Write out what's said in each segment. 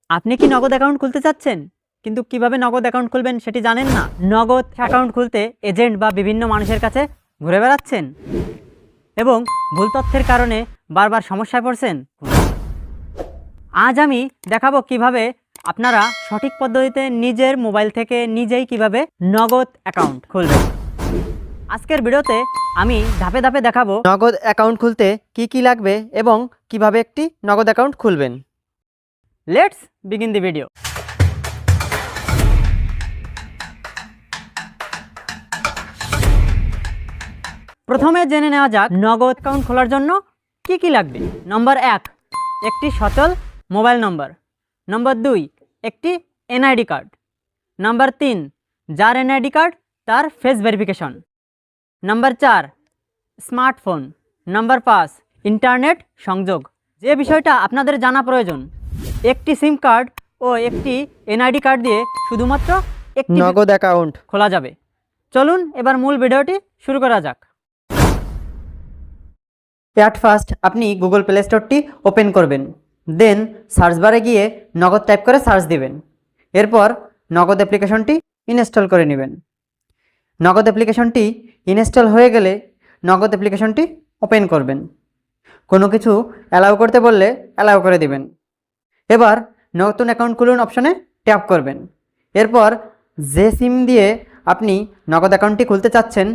আপনি কি নগদ অ্যাকাউন্ট খুলতে চাচ্ছেন কিন্তু কিভাবে নগদ অ্যাকাউন্ট খুলবেন সেটি জানেন না? নগদ অ্যাকাউন্ট খুলতে এজেন্ট বা বিভিন্ন মানুষের কাছে ঘুরে বেড়াচ্ছেন এবং ভুল তথ্যের কারণে বারবার সমস্যায় পড়ছেন। আজ আমি দেখাবো কিভাবে আপনারা সঠিক পদ্ধতিতে নিজের মোবাইল থেকে নিজেই কিভাবে নগদ অ্যাকাউন্ট খুলবেন। আজকের ভিডিওতে আমি ধাপে ধাপে দেখাবো নগদ অ্যাকাউন্ট খুলতে কি কি লাগবে এবং কিভাবে একটি নগদ অ্যাকাউন্ট খুলবেন। Let's begin the video. প্রথমে জেনে নেওয়া যাক নগদ অ্যাকাউন্ট খোলার জন্য কি কি লাগবে। নম্বর 1, একটি সচল মোবাইল নম্বর। নম্বর 2, একটি এনআইডি কার্ড। নম্বর 3, যার এনআইডি কার্ড তার ফেস ভেরিফিকেশন। নম্বর 4, স্মার্টফোন। নম্বর 5, ইন্টারনেট সংযোগ। যে বিষয়টা আপনাদের জানা প্রয়োজন, একটি সিম কার্ড ও একটি এনআইডি কার্ড দিয়ে শুধুমাত্র একটি নগদ অ্যাকাউন্ট খোলা যাবে। চলুন এবার মূল ভিডিওটি শুরু করা যাক। অ্যাট ফার্স্ট আপনি গুগল প্লে স্টোরটি ওপেন করবেন, দেন সার্চ বারে গিয়ে নগদ টাইপ করে সার্চ দিবেন। এরপর নগদ অ্যাপ্লিকেশনটি ইনস্টল করে নেবেন। নগদ অ্যাপ্লিকেশনটি ইনস্টল হয়ে গেলে নগদ অ্যাপ্লিকেশনটি ওপেন করবেন। কোনো কিছু অ্যালাউ করতে বললে অ্যালাউ করে দিবেন। এবার নতুন অ্যাকাউন্ট খুলুন অপশনে ট্যাপ করবেন। এরপর যে সিম দিয়ে আপনি নগদ অ্যাকাউন্টটি খুলতে চাচ্ছেন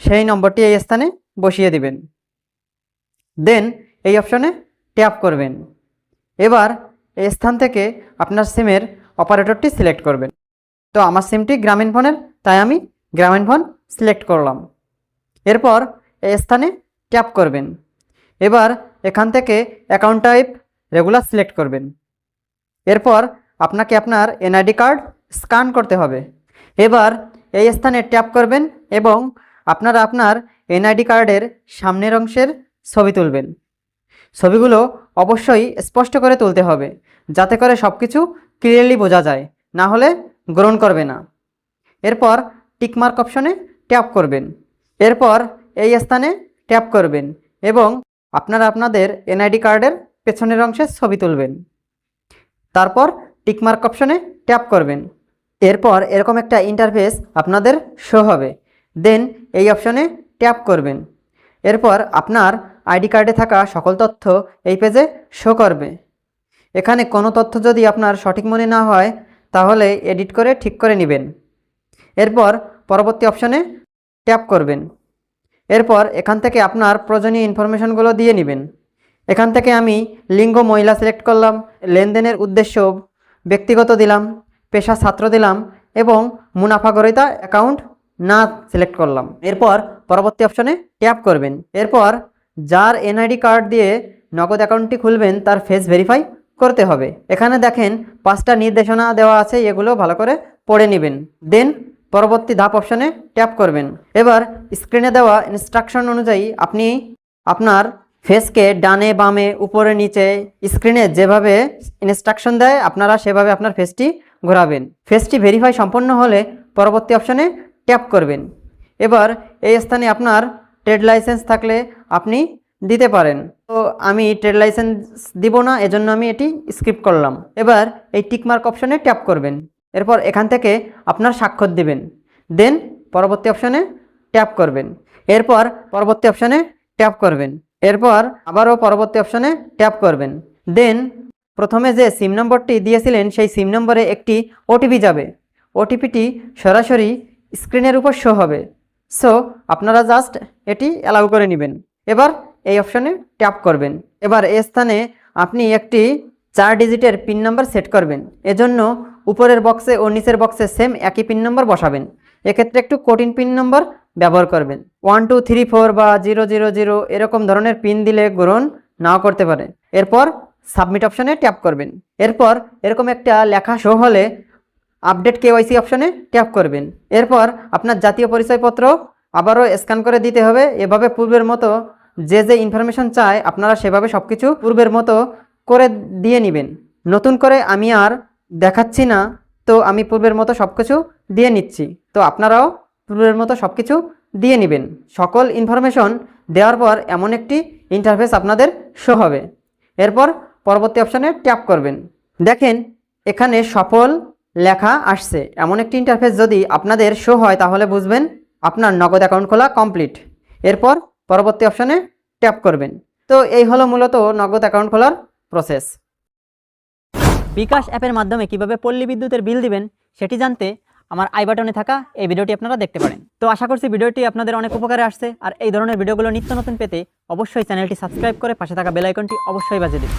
সেই নম্বরটি এই স্থানে বসিয়ে দিবেন, দেন এই অপশনে ট্যাপ করবেন। এবার এই স্থান থেকে আপনার সিমের অপারেটরটি সিলেক্ট করবেন। তো আমার সিমটি গ্রামীণ ফোনের, তাই আমি গ্রামীণ ফোন সিলেক্ট করলাম। এরপর এই স্থানে ট্যাপ করবেন। এবার এখান থেকে অ্যাকাউন্ট টাইপ রেগুলার সিলেক্ট করবেন। এরপর আপনাকে আপনার এনআইডি কার্ড স্ক্যান করতে হবে। এবার এই স্থানে ট্যাপ করবেন এবং আপনারা আপনার এনআইডি কার্ডের সামনের অংশের ছবি তুলবেন। ছবিগুলো অবশ্যই স্পষ্ট করে তুলতে হবে, যাতে করে সব কিছু ক্লিয়ারলি বোঝা যায়, না হলে গ্রহণ করবে না। এরপর টিকমার্ক অপশনে ট্যাপ করবেন। এরপর এই স্থানে ট্যাপ করবেন এবং আপনারা আপনাদের এনআইডি কার্ডের পেছনের অংশের ছবি তুলবেন। তারপর টিকমার্ক অপশনে ট্যাপ করবেন। এরপর এরকম একটা ইন্টারফেস আপনাদের শো হবে, দেন এই অপশনে ট্যাপ করবেন। এরপর আপনার আইডি কার্ডে থাকা সকল তথ্য এই পেজে শো করবে। এখানে কোনো তথ্য যদি আপনার সঠিক মনে না হয় তাহলে এডিট করে ঠিক করে নেবেন। এরপর পরবর্তী অপশনে ট্যাপ করবেন। এরপর এখান থেকে আপনার প্রয়োজনীয় ইনফরমেশনগুলো দিয়ে নেবেন। এখান থেকে আমি লিঙ্গ মহিলা সিলেক্ট করলাম, লেনদেনের উদ্দেশ্য ব্যক্তিগত দিলাম, পেশা ছাত্র দিলাম এবং মুনাফাগরিতা অ্যাকাউন্ট না সিলেক্ট করলাম। এরপর পরবর্তী অপশনে ট্যাপ করবেন। এরপর যার এনআইডি কার্ড দিয়ে নগদ অ্যাকাউন্টটি খুলবেন তার ফেস ভেরিফাই করতে হবে। এখানে দেখেন 5টা নির্দেশনা দেওয়া আছে, এগুলো ভালো করে পড়ে নেবেন। দেন পরবর্তী ধাপ অপশনে ট্যাপ করবেন। এবার স্ক্রিনে দেওয়া ইনস্ট্রাকশন অনুযায়ী আপনি আপনার ফেসকে ডানে বামে উপরে নিচে স্ক্রিনে যেভাবে ইনস্ট্রাকশন দেয় আপনারা সেভাবে আপনার ফেসটি ঘোরাবেন। ফেসটি ভেরিফাই সম্পন্ন হলে পরবর্তী অপশনে ট্যাপ করবেন। এবার এই স্থানে আপনার ট্রেড লাইসেন্স থাকলে আপনি দিতে পারেন, তো আমি ট্রেড লাইসেন্স দিব না, এজন্য আমি এটি স্কিপ করলাম। এবার এই টিকমার্ক অপশনে ট্যাপ করবেন। এরপর এখান থেকে আপনার স্বাক্ষর দিবেন, দেন পরবর্তী অপশনে ট্যাপ করবেন। এরপর পরবর্তী অপশনে ট্যাপ করবেন। এরপর আবারও পরবর্তী অপশনে ট্যাপ করবেন। দেন প্রথমে যে সিম নম্বরটি দিয়েছিলেন সেই সিম নম্বরে একটি ওটিপি যাবে। ওটিপিটি সরাসরি স্ক্রিনের উপর শো হবে, সো আপনারা জাস্ট এটি অ্যালাউ করে নেবেন। এবার এই অপশনে ট্যাপ করবেন। এবার এই স্থানে আপনি একটি 4 ডিজিটের পিন নাম্বার সেট করবেন। এজন্য উপরের বক্সে ও নিচের বক্সে সেম একই পিন নাম্বার বসাবেন। এক্ষেত্রে একটু কঠিন পিন নাম্বার ব্যবহার করবেন। 1 2 3 4 বা 0 0 0 এরকম ধরনের পিন দিলে গ্রহণ নাও করতে পারে। এরপর সাবমিট অপশনে ট্যাপ করবেন। এরপর এরকম একটা লেখা শো হলে আপডেট কেওয়াইসি অপশনে ট্যাপ করবেন। এরপর আপনার জাতীয় পরিচয়পত্র আবারও স্ক্যান করে দিতে হবে। এভাবে পূর্বের মতো যে যে ইনফরমেশন চায় আপনারা সেভাবে সব কিছু পূর্বের মতো করে দিয়ে নেবেন। নতুন করে আমি আর দেখাচ্ছি না, তো আমি পূর্বের মতো সব কিছু দিয়ে নিচ্ছি। তো আপনারাও পূর্বের মতো সব কিছু দিয়ে নেবেন। সকল ইনফরমেশন দেওয়ার পর এমন একটি ইন্টারফেস আপনাদের শো হবে। এরপর পরবর্তী অপশনে ট্যাপ করবেন। দেখেন এখানে সফল লেখা আসছে। এমন একটি ইন্টারফেস যদি আপনাদের শো হয় তাহলে বুঝবেন আপনার নগদ অ্যাকাউন্ট খোলা কমপ্লিট। এরপর পরবর্তী অপশানে ট্যাপ করবেন। তো এই হলো মূলত নগদ অ্যাকাউন্ট খোলার প্রসেস। বিকাশ অ্যাপের মাধ্যমে কিভাবে পল্লী বিদ্যুতের বিল দিবেন সেটি জানতে আমার আই বাটনে থাকা এই ভিডিওটি আপনারা দেখতে পারেন। তো আশা করছি ভিডিওটি আপনাদের অনেক উপকারে আসছে। আর এই ধরনের ভিডিওগুলো নিত্য নতুন পেতে অবশ্যই চ্যানেলটি সাবস্ক্রাইব করে পাশে থাকা বেল আইকনটি অবশ্যই বাজিয়ে দিন।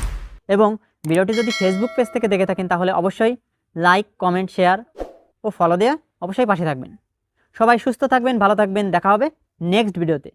এবং ভিডিওটি যদি ফেসবুক পেজ থেকে দেখে থাকেন তাহলে অবশ্যই লাইক, কমেন্ট, শেয়ার ও ফলো দেওয়া অবশ্যই পাশে থাকবেন। সবাই সুস্থ থাকবেন, ভালো থাকবেন। দেখা হবে নেক্সট ভিডিওতে।